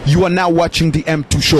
You are now watching the M2 Show.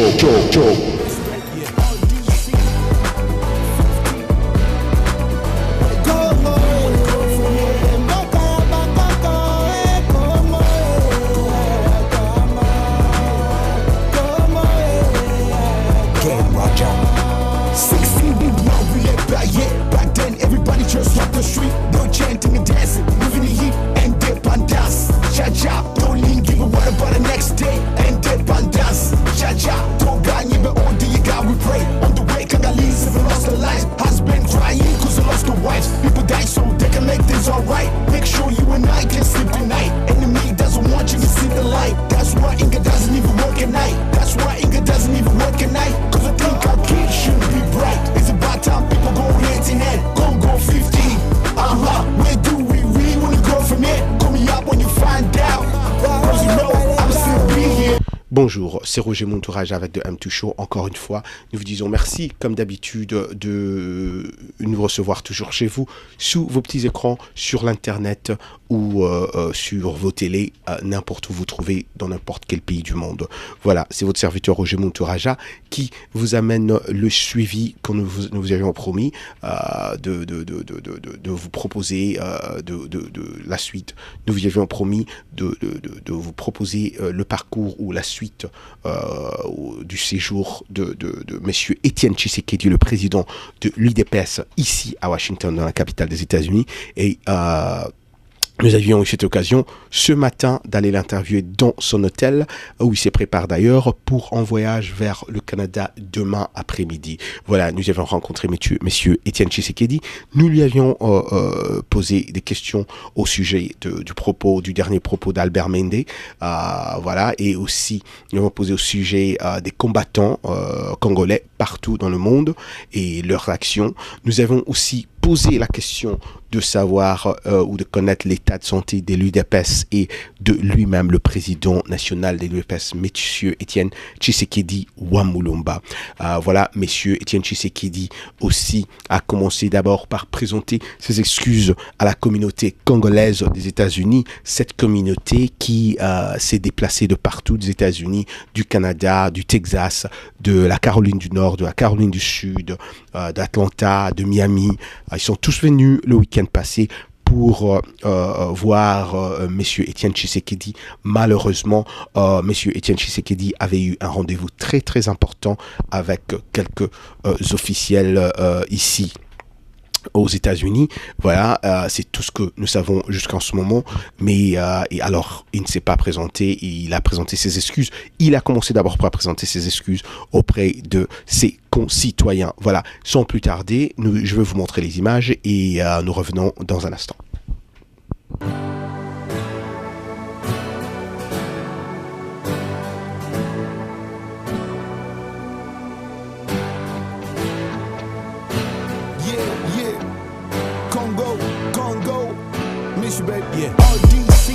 Back then, everybody just walked the street. No chanting and dancing, moving the heat and dip and dance. Cha-cha, don't lean, give a word about the next day and dip and dance. Cha-cha, don't got you, but all do you got, we pray. On the way, Congolese have lost their lives. Husband crying cause they lost their wives. People die so they can make things alright. Make sure you and I can sleep tonight. Enemy doesn't want you to see the light. That's why Inga doesn't even work at night. That's why Inga doesn't even work at night. Cause I think our kids should be bright. It's about time people go hand in hand. Go 50. Where do we really wanna go from here? Call me up when you find out. Cause you know I'm still be here. Bonjour, c'est Roger Montourage avec de M2 Show. Encore une fois, nous vous disons merci, comme d'habitude, de nous recevoir toujours chez vous, sous vos petits écrans, sur l'internet ou sur vos télés, n'importe où vous trouvez, dans n'importe quel pays du monde. Voilà, c'est votre serviteur Roger Montouraja qui vous amène le suivi que nous vous avions promis de vous proposer de la suite. Nous vous avions promis de vous proposer le parcours ou la suite du séjour de monsieur Étienne Tshisekedi, le président de l'UDPS ici à Washington, dans la capitale des États-Unis. Et nous avions eu cette occasion ce matin d'aller l'interviewer dans son hôtel où il se prépare d'ailleurs pour un voyage vers le Canada demain après-midi. Voilà, nous avions rencontré monsieur Étienne Tshisekedi. Nous lui avions posé des questions au sujet du dernier propos d'Albert Mende. Voilà, et aussi nous avons posé au sujet des combattants congolais partout dans le monde et leurs actions. Nous avons aussi posé la question de savoir ou de connaître l'état de santé de l'UDPS et de lui-même, le président national de l'UDPS, monsieur Étienne Tshisekedi Wamulumba. Voilà, monsieur Étienne Tshisekedi aussi a commencé d'abord par présenter ses excuses à la communauté congolaise des États-Unis, cette communauté qui s'est déplacée de partout des États-Unis, du Canada, du Texas, de la Caroline du Nord, de la Caroline du Sud, d'Atlanta, de Miami. Ils sont tous venus le week-end passé pour voir monsieur Étienne Tshisekedi. Malheureusement, monsieur Étienne Tshisekedi avait eu un rendez-vous très très important avec quelques officiels ici aux États-Unis. Voilà, c'est tout ce que nous savons jusqu'en ce moment. Mais et alors, il ne s'est pas présenté. Il a présenté ses excuses. Il a commencé d'abord par présenter ses excuses auprès de ses concitoyens. Voilà, sans plus tarder, je vais vous montrer les images et nous revenons dans un instant. Baby. Yeah. RDC.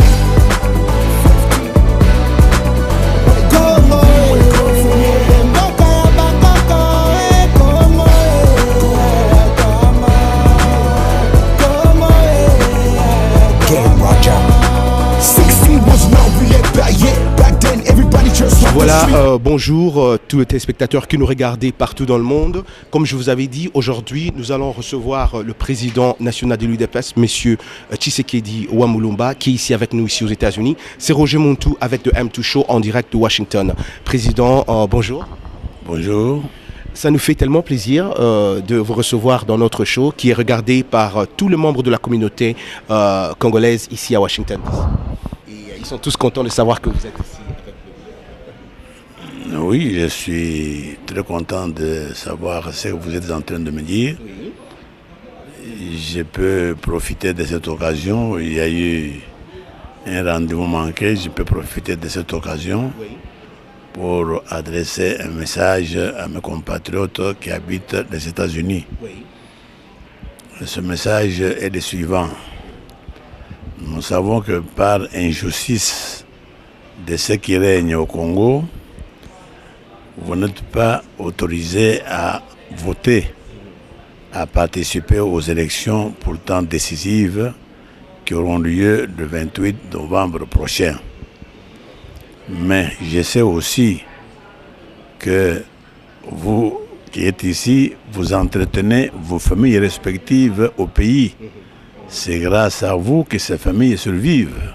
Voilà, bonjour tous les téléspectateurs qui nous regardent partout dans le monde. Comme je vous avais dit, aujourd'hui, nous allons recevoir le président national de l'UDPS, monsieur Tshisekedi Wamulumba, qui est ici avec nous, ici aux États-Unis. C'est Roger Montou avec de M2 Show en direct de Washington. Président, bonjour. Bonjour. Ça nous fait tellement plaisir de vous recevoir dans notre show qui est regardé par tous les membres de la communauté congolaise ici à Washington. Et ils sont tous contents de savoir que vous êtes ici. Oui, je suis très content de savoir ce que vous êtes en train de me dire. Oui. Je peux profiter de cette occasion. Il y a eu un rendez-vous manqué. Je peux profiter de cette occasion pour adresser un message à mes compatriotes qui habitent les États-Unis. Oui. Ce message est le suivant. Nous savons que par injustice de ce qui règne au Congo, vous n'êtes pas autorisé à voter, à participer aux élections pourtant décisives qui auront lieu le 28 novembre prochain. Mais je sais aussi que vous qui êtes ici, vous entretenez vos familles respectives au pays. C'est grâce à vous que ces familles survivent.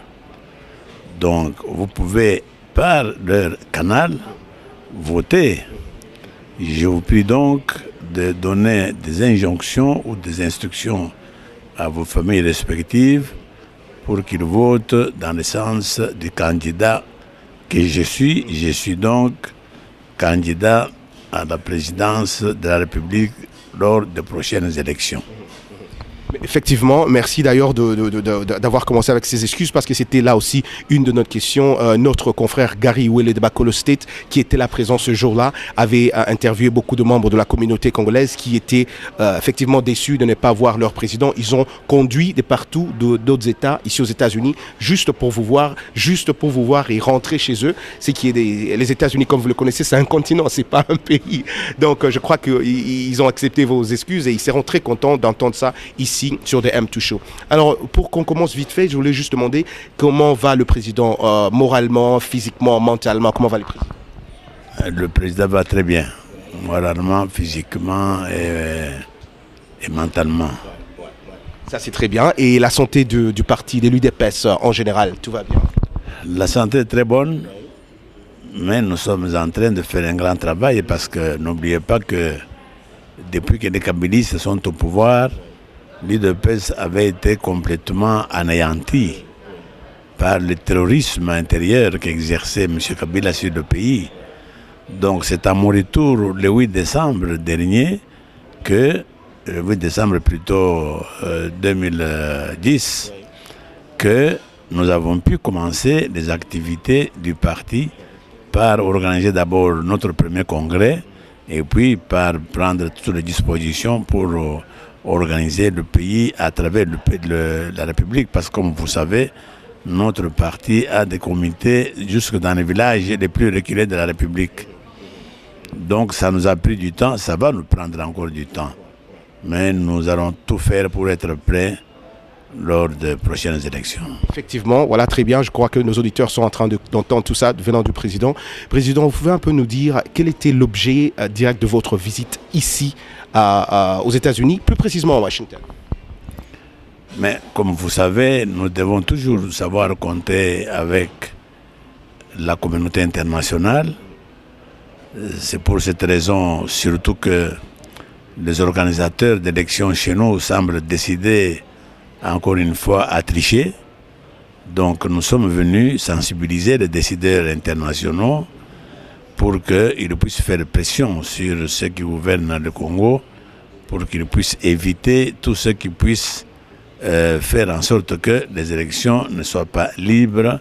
Donc, vous pouvez, par leur canal, voter. Je vous prie donc de donner des injonctions ou des instructions à vos familles respectives pour qu'ils votent dans le sens du candidat que je suis. Je suis donc candidat à la présidence de la République lors des prochaines élections. Effectivement, merci d'ailleurs d'avoir commencé avec ces excuses parce que c'était là aussi une de nos questions. Notre confrère Gary Wele de Bakolo State, qui était là présent ce jour-là, avait interviewé beaucoup de membres de la communauté congolaise qui étaient effectivement déçus de ne pas voir leur président. Ils ont conduit de partout d'autres États, ici aux États-Unis, juste pour vous voir et rentrer chez eux. C'est qui est les États-Unis, comme vous le connaissez, c'est un continent, c'est pas un pays. Donc je crois qu'ils ont accepté vos excuses et ils seront très contents d'entendre ça ici sur The M2 Show. Alors, pour qu'on commence vite fait, je voulais juste demander comment va le président moralement, physiquement, mentalement, comment va le président? Le président va très bien, moralement, physiquement et mentalement. Ça, c'est très bien. Et la santé du parti, de l'UDPS en général, tout va bien? La santé est très bonne, mais nous sommes en train de faire un grand travail parce que n'oubliez pas que depuis que les kabylistes sont au pouvoir, l'UDPS avait été complètement anéanti par le terrorisme intérieur qu'exerçait M. Kabila sur le pays. Donc c'est à mon retour le 8 décembre dernier que, le 8 décembre plutôt 2010, que nous avons pu commencer les activités du parti par organiser d'abord notre premier congrès et puis par prendre toutes les dispositions pour organiser le pays à travers la République, parce que comme vous savez, notre parti a des comités jusque dans les villages les plus reculés de la République. Donc ça nous a pris du temps, ça va nous prendre encore du temps. Mais nous allons tout faire pour être prêts lors des prochaines élections. Effectivement, voilà, très bien. Je crois que nos auditeurs sont en train d'entendre tout ça venant du président. Président, vous pouvez un peu nous dire quel était l'objet direct de votre visite ici aux États-Unis, plus précisément à Washington? Mais comme vous savez, nous devons toujours savoir compter avec la communauté internationale. C'est pour cette raison surtout que les organisateurs d'élections chez nous semblent décider encore une fois à tricher. Donc nous sommes venus sensibiliser les décideurs internationaux pour qu'ils puissent faire pression sur ceux qui gouvernent le Congo, pour qu'ils puissent éviter tout ce qui puisse faire en sorte que les élections ne soient pas libres,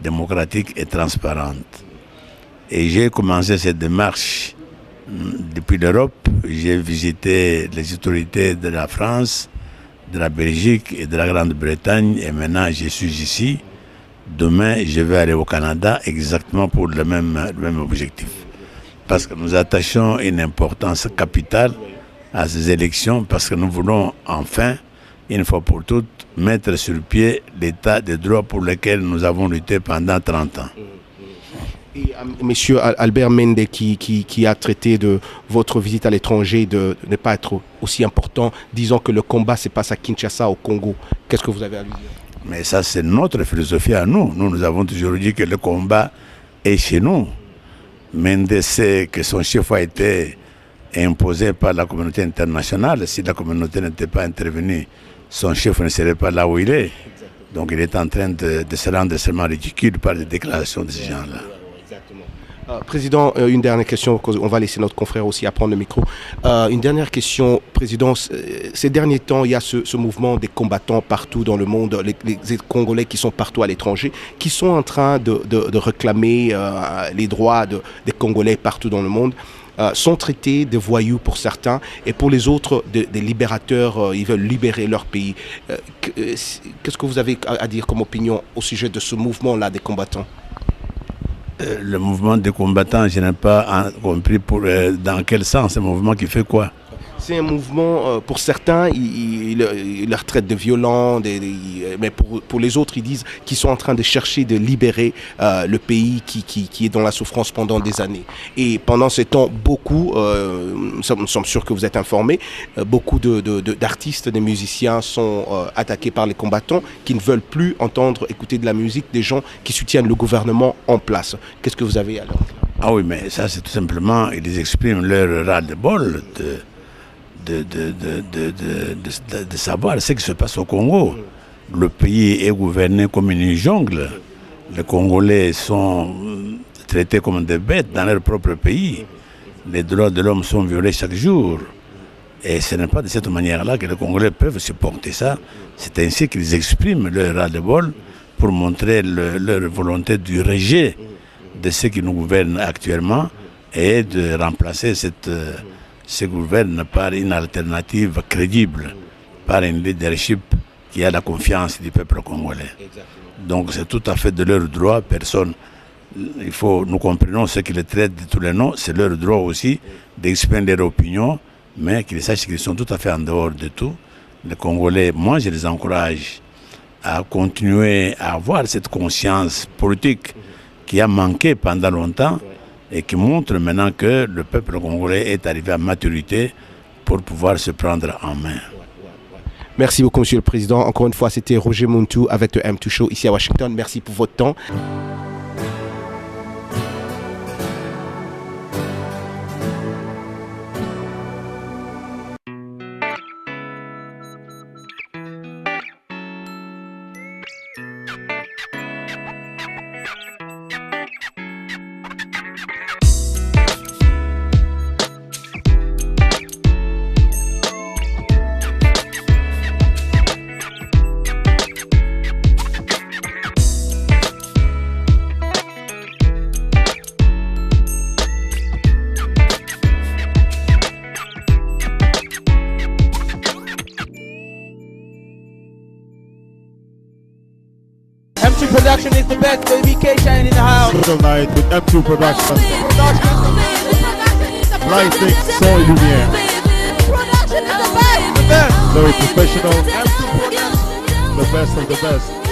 démocratiques et transparentes. Et j'ai commencé cette démarche depuis l'Europe. J'ai visité les autorités de la France, de la Belgique et de la Grande-Bretagne, et maintenant je suis ici. Demain, je vais aller au Canada exactement pour le même objectif. Parce que nous attachons une importance capitale à ces élections, parce que nous voulons enfin, une fois pour toutes, mettre sur pied l'état de droit pour lequel nous avons lutté pendant 30 ans. Et Monsieur Albert Mende, qui a traité de votre visite à l'étranger de ne pas être aussi important, disons que le combat se passe à Kinshasa, au Congo. Qu'est-ce que vous avez à lui dire? Mais ça, c'est notre philosophie à nous. Nous avons toujours dit que le combat est chez nous. Mende sait que son chef a été imposé par la communauté internationale. Si la communauté n'était pas intervenue, son chef ne serait pas là où il est. Donc il est en train de se rendre seulement ridicule par les déclarations de ces gens-là. Président, une dernière question, on va laisser notre confrère aussi prendre le micro. Une dernière question, Président. Ces derniers temps, il y a ce mouvement des combattants partout dans le monde, les Congolais qui sont partout à l'étranger, qui sont en train de réclamer les droits des Congolais partout dans le monde. Sont traités de voyous pour certains et pour les autres des libérateurs, ils veulent libérer leur pays. Qu'est-ce que vous avez à dire comme opinion au sujet de ce mouvement-là des combattants? Le mouvement des combattants, je n'ai pas compris dans quel sens, ce mouvement qui fait quoi? C'est un mouvement, pour certains, ils leur traitent de violents, mais pour les autres, ils disent qu'ils sont en train de chercher de libérer le pays qui est dans la souffrance pendant des années. Et pendant ce temps, beaucoup, nous sommes sûrs que vous êtes informés, beaucoup d'artistes, de musiciens sont attaqués par les combattants qui ne veulent plus écouter de la musique des gens qui soutiennent le gouvernement en place. Qu'est-ce que vous avez alors? Ah oui, mais ça c'est tout simplement, ils expriment leur ras-le-bol de savoir ce qui se passe au Congo. Le pays est gouverné comme une jungle. Les Congolais sont traités comme des bêtes dans leur propre pays. Les droits de l'homme sont violés chaque jour. Et ce n'est pas de cette manière-là que les Congolais peuvent supporter ça. C'est ainsi qu'ils expriment leur ras-le-bol pour montrer leur volonté du rejet de ceux qui nous gouvernent actuellement et de remplacer ce gouvernement par une alternative crédible, par un leadership qui a la confiance du peuple congolais. Donc c'est tout à fait de leur droit. Nous comprenons ceux qui les traitent de tous les noms, c'est leur droit aussi d'exprimer leur opinion, mais qu'ils sachent qu'ils sont tout à fait en dehors de tout. Les Congolais, moi je les encourage à continuer à avoir cette conscience politique qui a manqué pendant longtemps et qui montre maintenant que le peuple congolais est arrivé à maturité pour pouvoir se prendre en main. Merci beaucoup, Monsieur le Président. Encore une fois, c'était Roger Muntu avec le M2 Show ici à Washington. Merci pour votre temps. M2 Production is the best, baby. K-Shine in the house. Tonight with M2 Production. Lighting, Soul Lumière. Production is the best. Very professional. The best of the best.